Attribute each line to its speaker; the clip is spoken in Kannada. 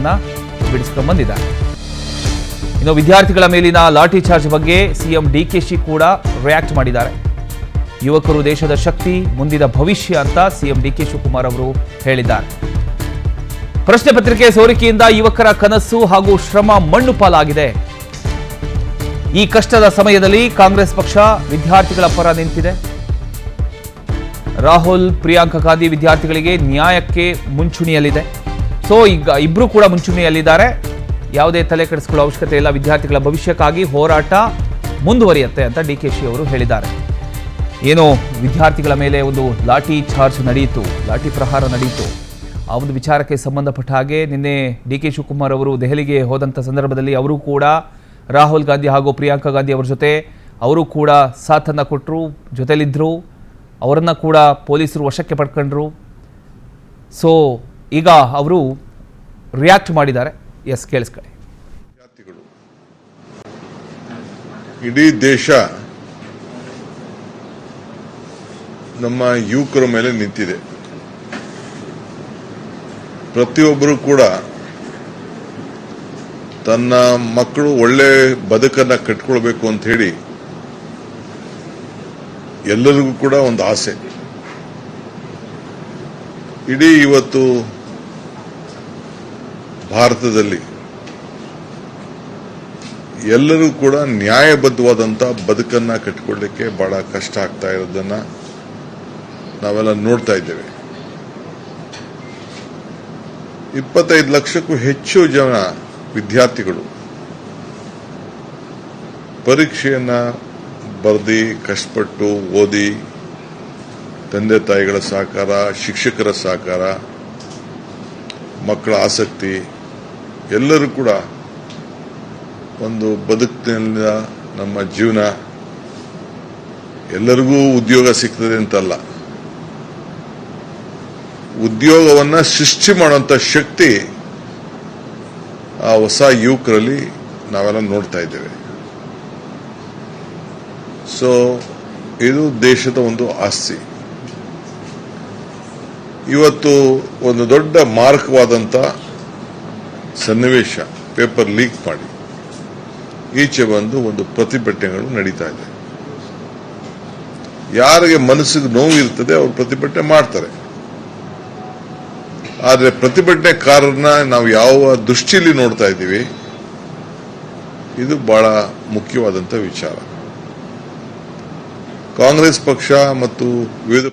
Speaker 1: ಚಿತ್ರವನ್ನ ಬಿಡಿಸಿಕೊಂಡ್ಬಂದಿದ್ದಾರೆ. ಇನ್ನು ವಿದ್ಯಾರ್ಥಿಗಳ ಮೇಲಿನ ಲಾಠಿ ಚಾರ್ಜ್ ಬಗ್ಗೆ ಸಿಎಂ ಡಿಕೆಶಿ ಕೂಡ ರಿಯಾಕ್ಟ್ ಮಾಡಿದ್ದಾರೆ. ಯುವಕರು ದೇಶದ ಶಕ್ತಿ, ಮುಂದಿನ ಭವಿಷ್ಯ ಅಂತ ಸಿಎಂ ಡಿಕೆ ಶಿವಕುಮಾರ್ ಅವರು ಹೇಳಿದ್ದಾರೆ. ಪ್ರಶ್ನೆ ಪತ್ರಿಕೆ ಸೋರಿಕೆಯಿಂದ ಯುವಕರ ಕನಸು ಹಾಗೂ ಶ್ರಮ ಮಣ್ಣು ಪಾಲಾಗಿದೆ. ಈ ಕಷ್ಟದ ಸಮಯದಲ್ಲಿ ಕಾಂಗ್ರೆಸ್ ಪಕ್ಷ ವಿದ್ಯಾರ್ಥಿಗಳ ಪರ ನಿಂತಿದೆ. ರಾಹುಲ್, ಪ್ರಿಯಾಂಕಾ ಗಾಂಧಿ ವಿದ್ಯಾರ್ಥಿಗಳಿಗೆ ನ್ಯಾಯಕ್ಕೆ ಮುಂಚೂಣಿಯಲ್ಲಿದೆ. ಸೊ ಈಗ ಇಬ್ರು ಕೂಡ ಮುಂಚೂಣಿಯಲ್ಲಿದ್ದಾರೆ. ಯಾವುದೇ ತಲೆ ಕೆಡಿಸಿಕೊಳ್ಳುವ ಅವಶ್ಯಕತೆ ಇಲ್ಲ. ವಿದ್ಯಾರ್ಥಿಗಳ ಭವಿಷ್ಯಕ್ಕಾಗಿ ಹೋರಾಟ ಮುಂದುವರಿಯುತ್ತೆ ಅಂತ ಡಿಕೆಶಿ ಅವರು ಹೇಳಿದ್ದಾರೆ. ಏನೋ ವಿದ್ಯಾರ್ಥಿಗಳ ಮೇಲೆ ಒಂದು ಲಾಠಿ ಚಾರ್ಜ್ ನಡೆಯಿತು, ಲಾಠಿ ಪ್ರಹಾರ ನಡೆಯಿತು. ಆ ಒಂದು ವಿಚಾರಕ್ಕೆ ಸಂಬಂಧಪಟ್ಟ ಹಾಗೆ ನಿನ್ನೆ ಡಿಕೆ ಶಿವಕುಮಾರ್ ಅವರು ದೆಹಲಿಗೆ ಹೋದಂಥ ಸಂದರ್ಭದಲ್ಲಿ ಅವರು ಕೂಡ ರಾಹುಲ್ ಗಾಂಧಿ ಹಾಗೂ ಪ್ರಿಯಾಂಕಾ ಗಾಂಧಿ ಅವರ ಜೊತೆ ಅವರು ಕೂಡ ಸಾಥನ್ನು ಕೊಟ್ಟರು, ಜೊತೆಲಿದ್ದರು. ಅವರನ್ನು ಕೂಡ ಪೊಲೀಸರು ವಶಕ್ಕೆ ಪಡ್ಕೊಂಡ್ರು. ಸೊ ಈಗ ಅವರು ರಿಯಾಕ್ಟ್ ಮಾಡಿದ್ದಾರೆ. ಎಸ್, ಕೇಳಿಸ್ಕೊಳ್ಳಿ.
Speaker 2: ಇಡೀ ದೇಶ ನಮ್ಮ ಯುವಕರ ಮೇಲೆ ನಿಂತಿದೆ. ಪ್ರತಿಯೊಬ್ಬರು ಕೂಡ ತನ್ನ ಮಕ್ಕಳು ಒಳ್ಳೆ ಬದುಕನ್ನ ಕಟ್ಕೊಳ್ಬೇಕು ಅಂತ ಹೇಳಿ ಎಲ್ಲರಿಗೂ ಕೂಡ ಒಂದು ಆಸೆ. ಇಡೀ ಇವತ್ತು ಭಾರತದಲ್ಲಿ ಎಲ್ಲರೂ ಕೂಡ ನ್ಯಾಯಬದ್ಧವಾದಂಥ ಬದುಕನ್ನ ಕಟ್ಟಿಕೊಳ್ಳಲಿಕ್ಕೆ ಬಹಳ ಕಷ್ಟ ಆಗ್ತಾ ಇರೋದನ್ನ ನಾವೆಲ್ಲ ನೋಡ್ತಾ ಇದ್ದೇವೆ. 25 ಲಕ್ಷಕ್ಕೂ ಹೆಚ್ಚು ಜನ ವಿದ್ಯಾರ್ಥಿಗಳು ಪರೀಕ್ಷೆಯನ್ನ ಬರೆದಿ ಕಷ್ಟಪಟ್ಟು ಓದಿ ತಂದೆ ತಾಯಿಗಳ ಸಹಕಾರ, ಶಿಕ್ಷಕರ ಸಹಕಾರ, ಮಕ್ಕಳ ಆಸಕ್ತಿ ಎಲ್ಲರೂ ಕೂಡ ಒಂದು ಬದುಕಿನ ನಮ್ಮ ಜೀವನ ಎಲ್ಲರಿಗೂ ಉದ್ಯೋಗ ಸಿಗ್ತದೆ ಅಂತಲ್ಲ, ಉದ್ಯೋಗವನ್ನ ಸೃಷ್ಟಿ ಮಾಡುವಂತ ಶಕ್ತಿ ಆ ಹೊಸ ಯುವಕರಲ್ಲಿ ನಾವೆಲ್ಲ ನೋಡ್ತಾ ಇದ್ದೇವೆ. ಸೊ ಇದು ದೇಶದ ಒಂದು ಆಸ್ತಿ. ಇವತ್ತು ಒಂದು ದೊಡ್ಡ ಮಾರಕವಾದಂತ ಸನ್ನಿವೇಶ, ಪೇಪರ್ ಲೀಕ್ ಮಾಡಿ ಈಚೆ ಬಂದು ಒಂದು ಪ್ರತಿಭಟನೆಗಳು ನಡೀತಾ ಇದೆ. ಯಾರಿಗೆ ಮನಸ್ಸಿಗೆ ನೋವು ಇರ್ತದೆ ಅವರು ಪ್ರತಿಭಟನೆ ಮಾಡ್ತಾರೆ. ಆದರೆ ಪ್ರತಿಭಟನೆಕಾರರನ್ನ ನಾವು ಯಾವ ದೃಷ್ಟಿಯಲ್ಲಿ ನೋಡ್ತಾ ಇದ್ದೀವಿ, ಇದು ಬಹಳ ಮುಖ್ಯವಾದಂತ ವಿಚಾರ. ಕಾಂಗ್ರೆಸ್ ಪಕ್ಷ ಮತ್ತು ವಿವಿಧ